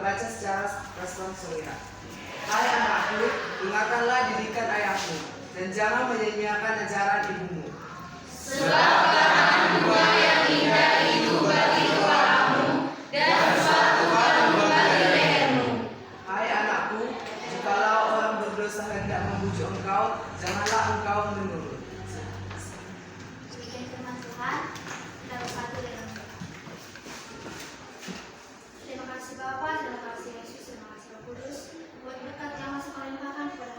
membaca secara responsorial. Hai anakku, ingatkanlah didikan ayahmu, dan jangan menyia-nyiakan ajaran ibumu. Sebab tanah buah yang indah itu bagi kepalamu, dan suatu kalung bagi lehermu. Hai anakku, jikalau orang berdosa hendak membujuk engkau, janganlah engkau menurut. Demikian firman Tuhan. Kita bersatu dengan doa. Terima kasih Bapa, terima kasih Yesus, terima kasih Roh Kudus buat berkat yang masih kau limpahkan kepada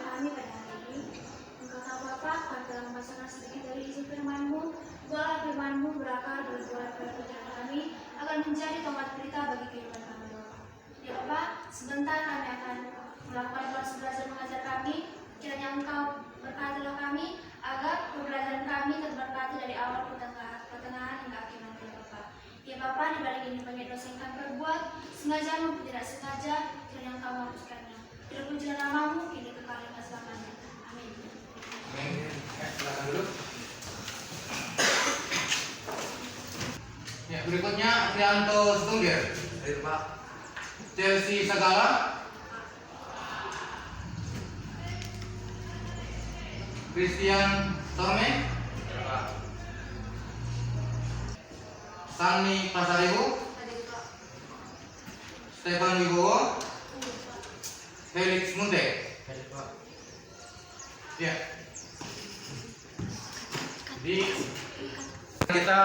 kami pada hari ini. Engkau tahu Bapa, kami telah membacakan sedikit dari isi firman-Mu. Buatlah firman-Mu berakar berbuat pada pikiran kami agar menjadi tempat berita bagi kehidupan kami Bapa. Ya Bapa, sebentar kami akan melakukan proses belajar mengajar kami. Kiranya Engkau berkatilah kami agar pembelajaran kami terberkati dari awal pertengahan hingga akhir nanti ya Bapak. Ya Bapak, di balik ini banyak dosa yang kami perbuat, sengaja maupun tidak sengaja, kiranya Engkau menghapuskannya. Terpuji namamu, kini kekal hingga selamanya. Amin. Amin. Silakan duduk. Ya, berikutnya Trianto Stungger. Hadir Pak. Chelsea Sagala. Christian Torme. Sani Pasaribu. Stefan Wibowo. Felix Munte. Ya. Kita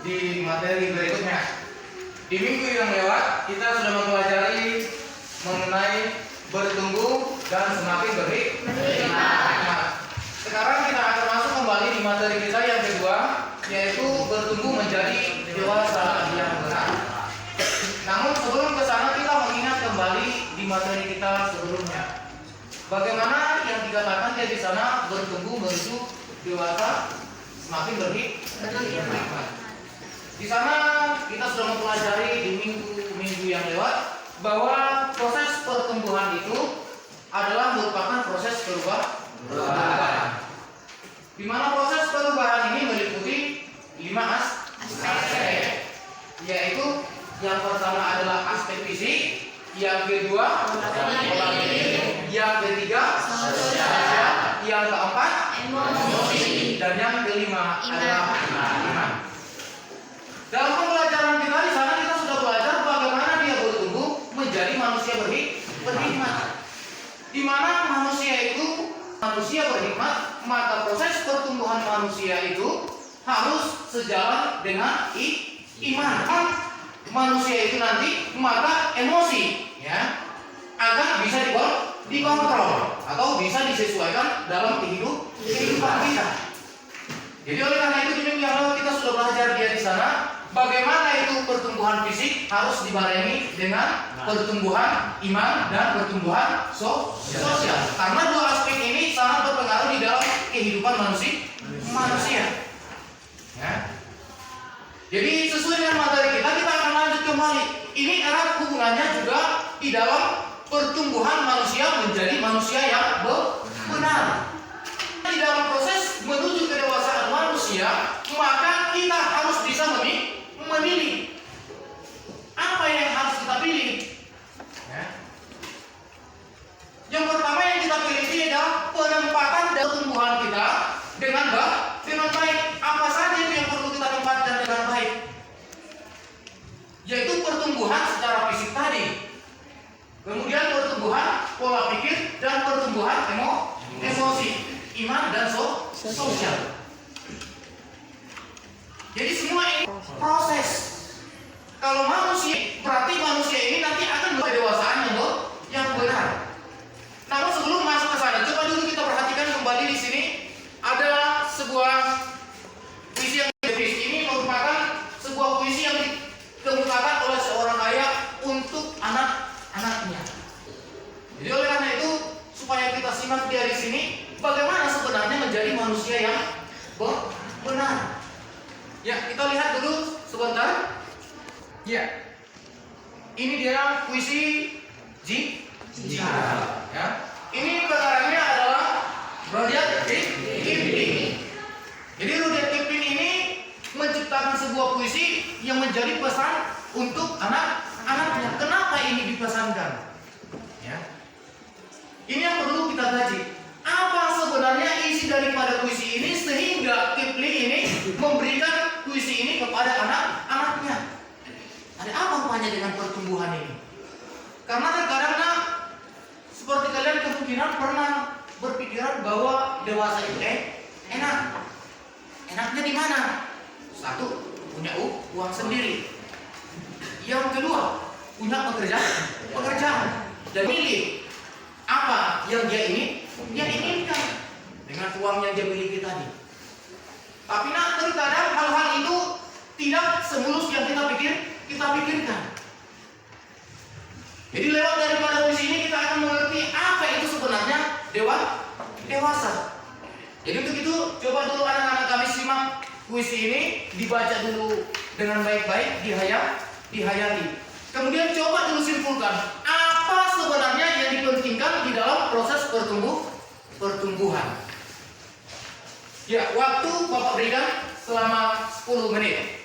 di materi berikutnya. Di minggu yang lewat kita sudah mempelajari mengenai bertumbuh dan semakin berhikmat. Sekarang kita akan masuk kembali di materi kita yang kedua, yaitu bertumbuh menjadi dewasa yang benar. Namun sebelum ke sana kita mengingat kembali di materi kita sebelumnya. Bagaimana yang dikatakan dia di sana bertumbuh menuju dewasa semakin berhikmat. Di sana kita sudah mempelajari di minggu yang lewat bahwa proses pertumbuhan itu adalah merupakan proses perubahan. Di mana proses perubahan ini meliputi 5 aspek, yaitu yang pertama adalah aspek fisik, yang kedua pola pikir, yang ketiga sosial, yang keempat emosi, dan yang kelima adalah iman. Dalam pembelajaran kita di sana kita sudah belajar bagaimana dia bertumbuh menjadi manusia berhikmat. Di mana manusia berhikmat, maka proses pertumbuhan manusia itu harus sejalan dengan iman. Manusia itu nanti maka emosi, ya, agar bisa dikontrol atau bisa disesuaikan dalam kehidupan kita. Jadi oleh karena itu di minggu yang lalu kita sudah belajar dia di sana bagaimana itu pertumbuhan fisik harus dibarengi dengan pertumbuhan iman dan pertumbuhan sosial. Karena dua aspek ini sangat berpengaruh di dalam kehidupan manusia. Ya. Jadi sesuai dengan materi kita akan lanjut kembali. Ini erat hubungannya juga di dalam pertumbuhan manusia menjadi manusia yang benar. Di dalam proses menuju kedewasaan manusia, maka kita harus bisa memilih apa yang harus kita pilih. Ya. Yang pertama yang kita pilih ini adalah penempatan pertumbuhan kita dengan baik. Apa saja yang perlu kita tempatkan dengan baik? Yaitu pertumbuhan secara fisik tadi, kemudian pertumbuhan pola pikir dan pertumbuhan emosi, iman dan sosial. Jadi semua ini proses. Kalau manusia, berarti manusia ini nanti akan berdewasaan yang benar. Namun sebelum masuk ke sana, coba dulu kita perhatikan kembali di sini ada sebuah puisi yang ini merupakan sebuah puisi yang dikemukakan oleh seorang ayah untuk anak-anaknya. Jadi oleh karena itu supaya kita simak dari sini bagaimana sebenarnya menjadi manusia yang benar. Ya, kita lihat dulu sebentar. Ya, ini dia puisi Jihad. Ya, ini pengarangnya adalah Rudyard Kipling. Jadi Rudyard Kipling ini menciptakan sebuah puisi yang menjadi pesan untuk anak-anaknya. kita kaji. Apa sebenarnya isi daripada puisi ini sehingga Kipling ini memberikan puisi ini kepada anak-anaknya? Ada apa hubungannya dengan pertumbuhan ini? Karena terkadang seperti kalian kemungkinan pernah berpikiran bahwa dewasa itu enak. Enaknya di mana? Satu, punya uang sendiri. Yang kedua, punya pekerjaan. Dan milih apa yang dia inginkan dengan uang yang dia miliki tadi. Tapi terkadang hal-hal itu tidak semulus yang kita pikirkan. Jadi lewat daripada puisi ini kita akan mengerti apa itu sebenarnya dewasa. Jadi untuk itu coba dulu anak-anak kami simak puisi ini, dibaca dulu dengan baik-baik, dihayati. Kemudian coba dulu simpulkan apa sebenarnya yang dipentingkan di dalam proses pertumbuhan. Ya, waktu Bapak berikan selama 10 menit.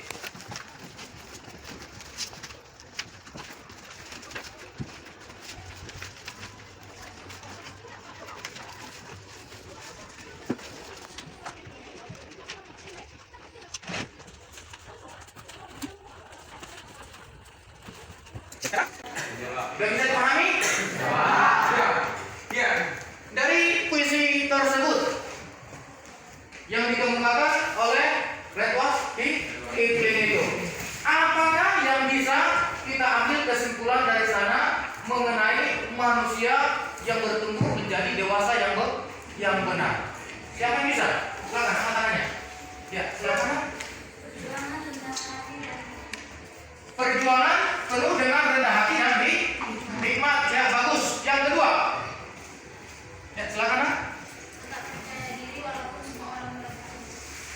Sudah bisa dipahami? Ya. Dari puisi tersebut yang dikemukakan oleh Redwas Kipling itu, apakah yang bisa kita ambil kesimpulan dari sana mengenai manusia yang bertumbuh menjadi dewasa yang benar? Siapa yang bisa? Silakan angkat tangannya. Ya, silakan. Perjuangan penuh dengan rendah hati dan hikmat. Ya, bagus. Yang kedua, ya silakan.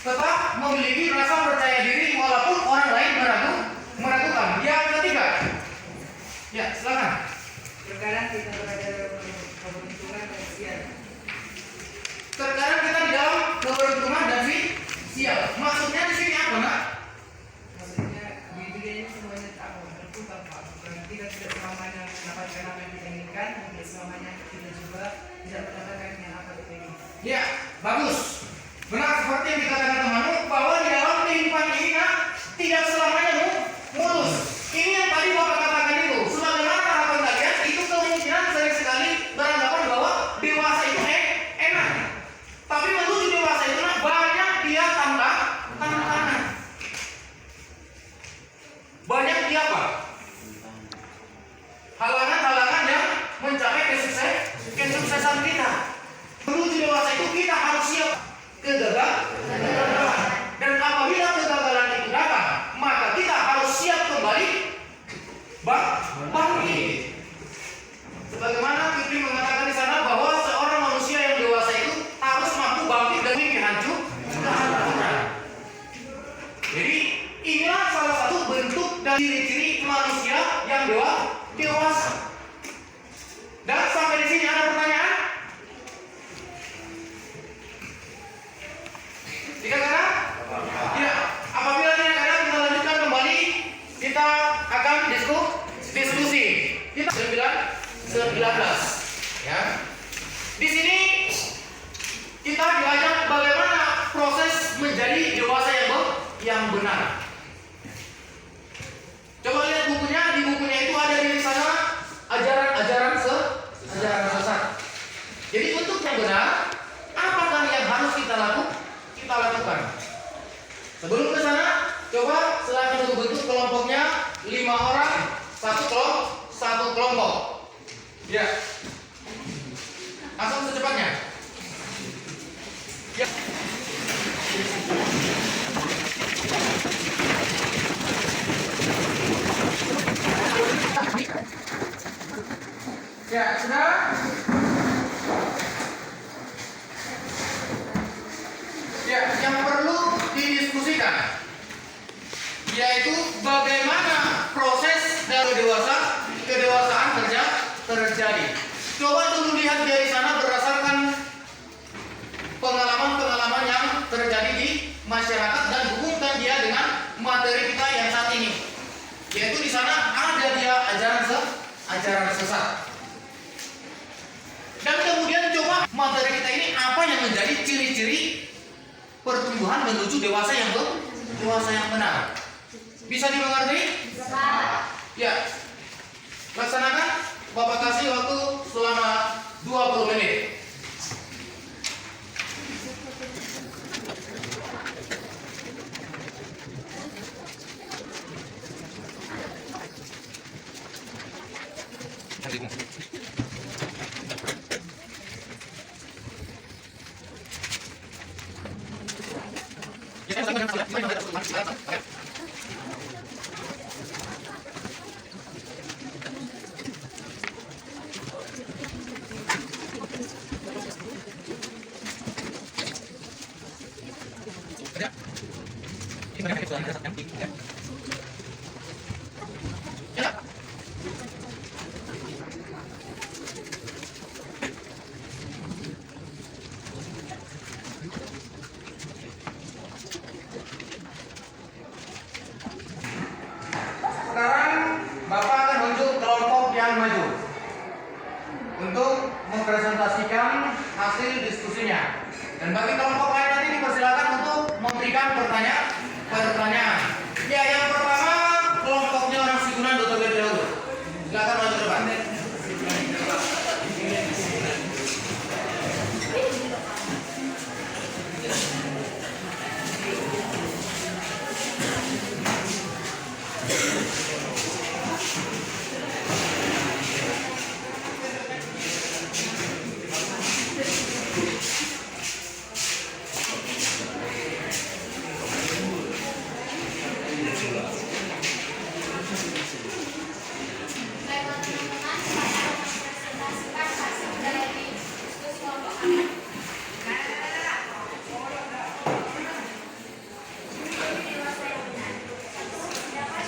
Tetap memiliki rasa percaya diri walaupun orang lain meragukan. Yang ketiga, ya silakan. Terkadang kita berada dalam keberuntungan dan sial. Terkadang kita di dalam keberuntungan dan sial. Maksudnya di sini apa, Nak? Maksudnya di dunia ini semuanya berputar, Pak. Bukan tidak selamanya mendapatkan apa yang kita inginkan, tidak selamanya kita juga tidak mendapatkan yang apa kita inginkan. Ya, bagus. Benar seperti yang dikatakan temanmu bahwa di dalam kehidupan ini tidak selamanya mulus. Ini yang tadi Bapak katakan itu. Sebagaimana harapan kalian itu kemungkinan sering sekali beranggapan bahwa dewasa itu enak. Tapi menuju dewasa itu banyak dia tantangan. Banyak dia apa? Halangan-halangan yang mencapai kesuksesan kita. Menuju dewasa itu kita harus siap kegagalan. Dan apabila kegagalan itu datang, maka kita harus siap kembali bangkit. Sebagaimana Kipling mengatakan di sana bahwa seorang manusia yang dewasa itu harus mampu bangkit dari kehancuran. Jadi inilah salah satu bentuk dan ciri-ciri manusia yang dewasa. Dan sampai di sini ada pertanyaan? Dikatakan? Ya. Apabila tidak ada, kita lanjutkan kembali. Kita akan diskusi. Kita 19. Ya. Di sini kita diajak bagaimana proses menjadi dewasa yang benar. Coba lihat bukunya. Di bukunya itu ada di sana ajaran sesat. Jadi untuk yang benar, apakah yang harus kita lakukan? Sebelum ke sana, coba silakan dulu bentuk kelompoknya 5 orang, satu kelompok. Ya. Langsung secepatnya. Ya. Ya, sudah. Ya, yang perlu didiskusikan yaitu bagaimana proses dari kedewasaan terjadi. Coba dulu lihat dari sana berdasarkan pengalaman-pengalaman yang terjadi di masyarakat dan hubungkan dia dengan materi kita yang saat ini. Yaitu di sana ada dia ajaran sesat. Dan kemudian coba materi kita ini apa yang menjadi ciri-ciri pertumbuhan menuju dewasa yang benar. Bisa dimengerti? Ya. Laksanakan. Bapak kasih waktu selama 20 menit. Sekarang Bapak akan unjuk kelompok yang maju untuk mempresentasikan hasil diskusinya. Dan bagi kelompok lain nanti dipersilakan untuk memberikan pertanyaan. Ya, yang pertama kelompoknya orang Sigunan Dr. Gede dahulu. Silakan maju ke depan. Baiklah teman-teman, saya akan mempresentasikan hasil dari diskusi kelompok kami. Menjadi dewasa yang benar. Dapat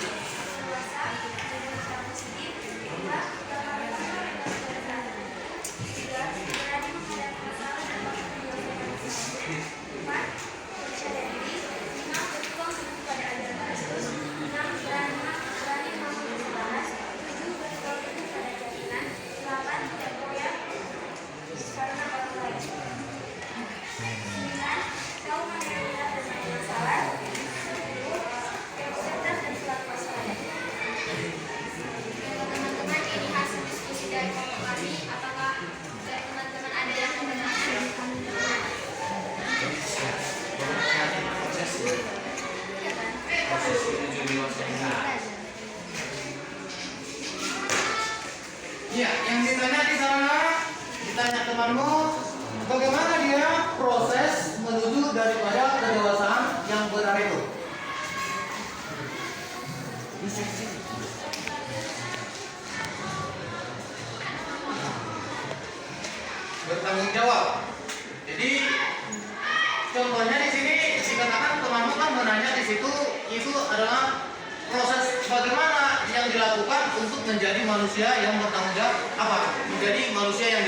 dewasa menjadi masyarakat positif. 2. Dapat berpikir. 3. Berani menghadapi masalah dan menyelesaikan masalah. 4. Percaya diri. 5. Berpegang teguh pada ajaran Kristus. 6. Berani mampu berbahas. 7. Berpegang teguh pada keyakinan. 8. Tidak goyah karena orang lain. 9. Tahu mana yang benar dan mana yang salah. 10. Cerdas dan selalu waspada. Teman-teman, ini hasil diskusi dari kelompok kami. Apakah dari teman-teman ada yang bertanya? Ya, yang ditanya di sana, ditanya temanmu, bagaimana dia proses menuju daripada kedewasaan yang benar itu? Bertanggung jawab. Jadi contohnya di sini dikatakan temanmu kan menanya di situ itu adalah proses bagaimana yang dilakukan untuk menjadi manusia yang bertanggung jawab, menjadi manusia yang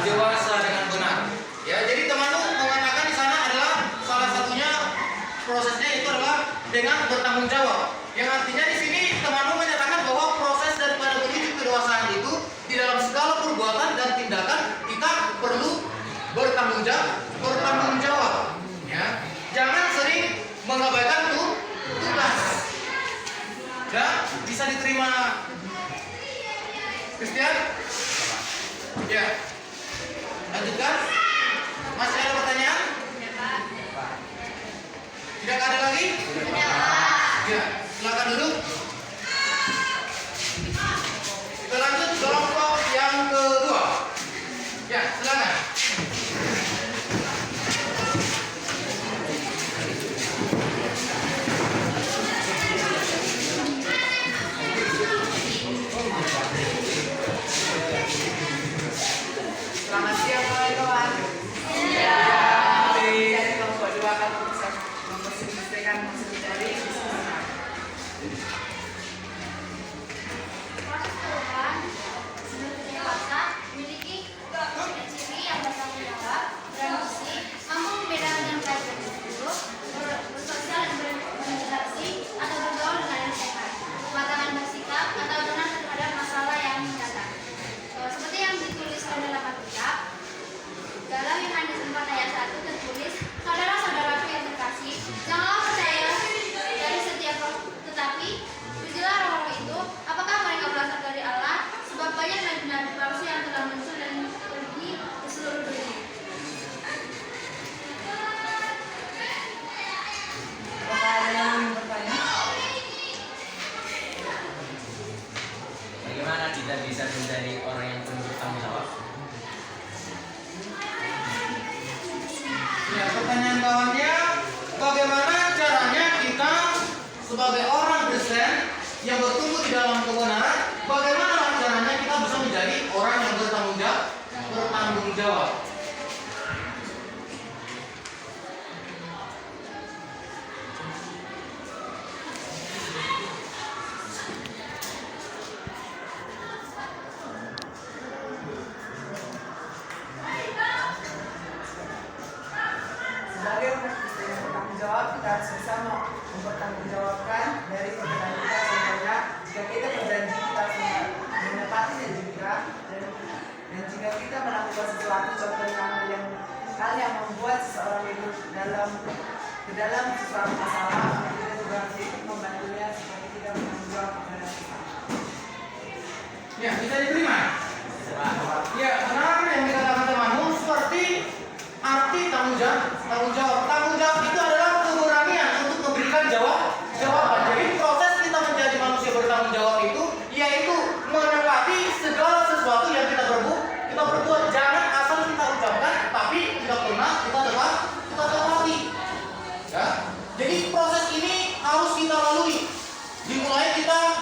dewasa dengan benar. Ya, jadi temanmu mengatakan di sana adalah salah satunya prosesnya itu adalah dengan bertanggung jawab. Yang artinya di sini temanmu menyatakan bahwa proses daripada menuju kedewasaan itu di dalam segala perbuatan dan tindakan kita perlu bertanggung jawab. Ya, jangan sering mengabaikan tugas. Dan bisa diterima Christian? Ya. Lanjutkan. Masih ada pertanyaan? Tidak ada lagi? Ya, silakan duduk. Kita lanjut kelompok yang kedua. Ya, silakan. bagaimana kita bisa menjadi orang yang penuh bertanggung jawab? Ya, pertanyaan kawannya, bagaimana caranya kita sebagai orang Kristen yang bertumbuh di dalam kebenaran, bagaimana caranya kita bisa menjadi orang yang bertanggung jawab? Sebagai umat Kristen yang bertanggung jawab, kita harus bersama mempertanggungjawabkan dari perbuatan kita semuanya. Jika kita berjanji, kita harus menepati janji kita, dan jika kita melakukan sesuatu, contohnya hal yang membuat seseorang itu ke dalam sesuatu masalah, kita juga harus ikut membantunya supaya kita bertanggung jawab kepada kita. Ya, bisa diterima. Ya, benar yang dikatakan temanmu seperti arti tanggung jawab. Tanggung jawab itu adalah keberanian untuk memberikan jawaban. Jadi proses kita menjadi manusia bertanggung jawab itu yaitu menepati segala sesuatu yang kita berbuat. Jangan asal kita ucapkan tapi tidak pernah kita tepati. Ya. Jadi proses ini harus kita lalui.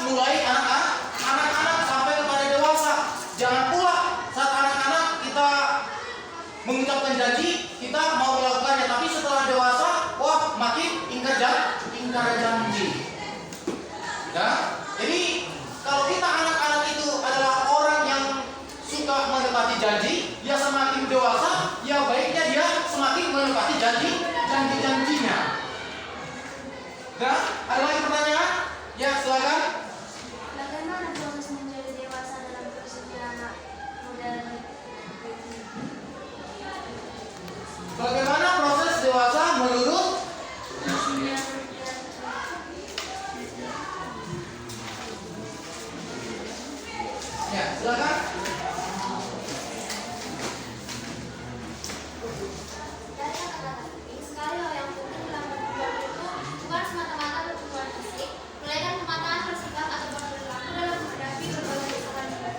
Mulai anak-anak sampai kepada dewasa. Jangan pula saat anak-anak kita mengucapkan janji, kita mau melakukannya, tapi setelah dewasa, wah makin ingkar janji. Ya, jadi kalau kita anak-anak itu adalah orang yang suka menepati janji, ya semakin dewasa, ya baiknya dia semakin menepati janjinya. Ya, ada lagi pertanyaan? Ya, silakan. Bagaimana proses menjadi dewasa dalam prinsipnya anak muda? Bagaimana proses dewasa menurut? Ya, silakan. Dari kata-kata ini, sekali hal yang penting dalam pertumbuhan itu bukan semata-mata pertumbuhan fisik, melainkan kematangan bersikap atau berperilaku dalam menghadapi berbagai persoalan hidup.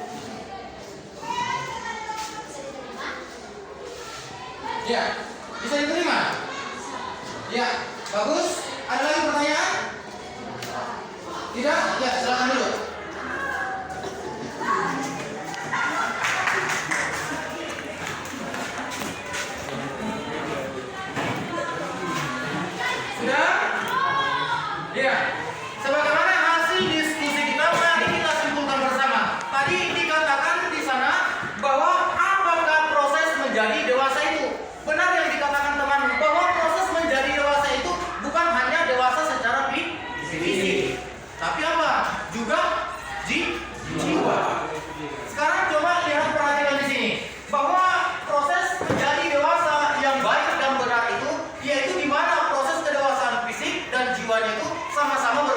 Bisa diterima? Ya, bisa diterima? Ya, bagus. Ada lagi pertanyaan? Tidak? Ya, silakan dulu. Sudah? Ya. Sebagaimana hasil diskusi kita, mari kita simpulkan bersama. Tadi dikatakan di sana bahwa apakah proses menjadi dewasa itu? Benar yang dikatakan teman bahwa proses menjadi dewasa itu bukan hanya dewasa secara fisik, tapi apa? Juga jiwa. Sekarang coba lihat perhatikan di sini bahwa proses menjadi dewasa yang baik dan benar itu yaitu di mana proses kedewasaan fisik dan jiwanya itu sama-sama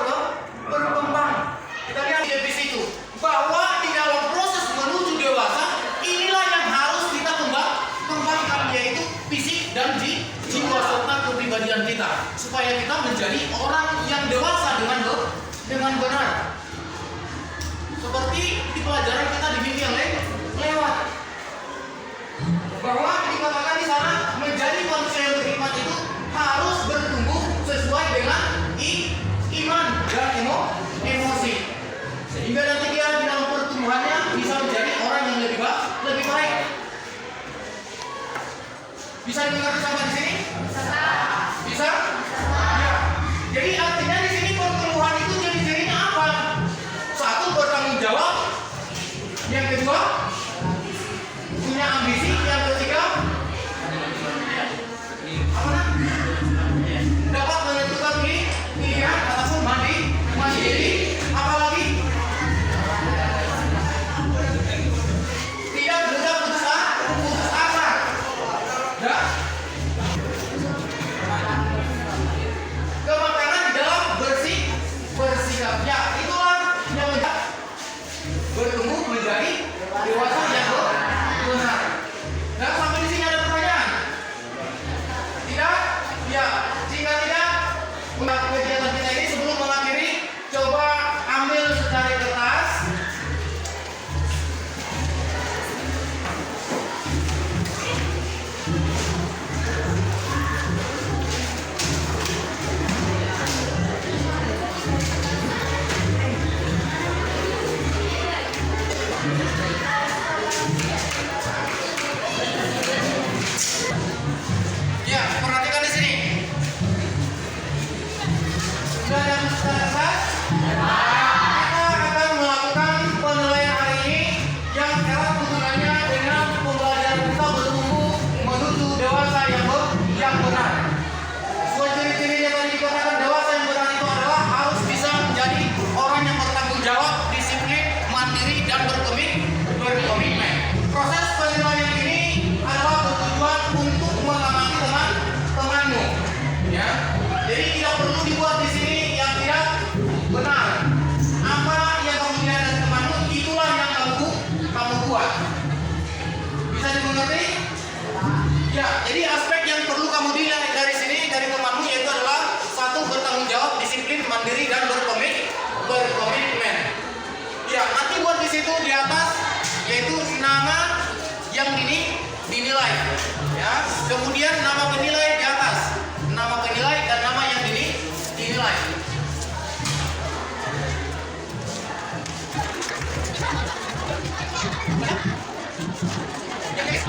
berkembang. Kita lihat di episode itu bahwa di dalam proses menuju dewasa inilah yang harus kita kembangkan yaitu fisik dan jiwa serta kepribadian kita supaya kita menjadi orang yang dewasa dengan benar. Seperti di pelajaran kita di minggu yang lewat bahwa dikatakan di sana menjadi manusia yang berhikmat itu harus bertumbuh sesuai dengan iman dan emosi sehingga nanti dia di dalam pertumbuhannya bisa menjadi orang yang lebih baik. Bisa dimengerti sampai di sini? Bisa? Ya. Jadi artinya di sini pertumbuhan itu ciri-cirinya apa? Satu, bertanggung jawab. Yang kedua, punya ambisi. Yang ketiga, apa? Dapat menentukan pilihan ataupun mandiri. Apalagi tidak mudah putus asa. Ya. Kematangan di dalam bersikap. Ya, itulah yang bertumbuh menjadi dewasa yang benar. Dan sampai di sini ada pertanyaan? Tidak? Ya, jika tidak, untuk kegiatan kita ini sebelum mengakhiri, coba ambil secari kertas berkomitmen. Proses penilaian ini adalah bertujuan untuk mengamati teman-temanmu. Ya, jadi tidak perlu dibuat di sini yang tidak benar. Apa yang kamu lihat dari temanmu, itulah yang kamu buat. Bisa dimengerti? Ya, jadi aspek yang perlu kamu dilihat dari sini dari temanmu yaitu adalah satu, bertanggung jawab, disiplin, mandiri, dan berkomitmen. Ya, nanti buat di situ di atas yaitu nama yang dinilai. Ya, kemudian nama penilai di atas, nama penilai dan nama yang dinilai. Ya, guys.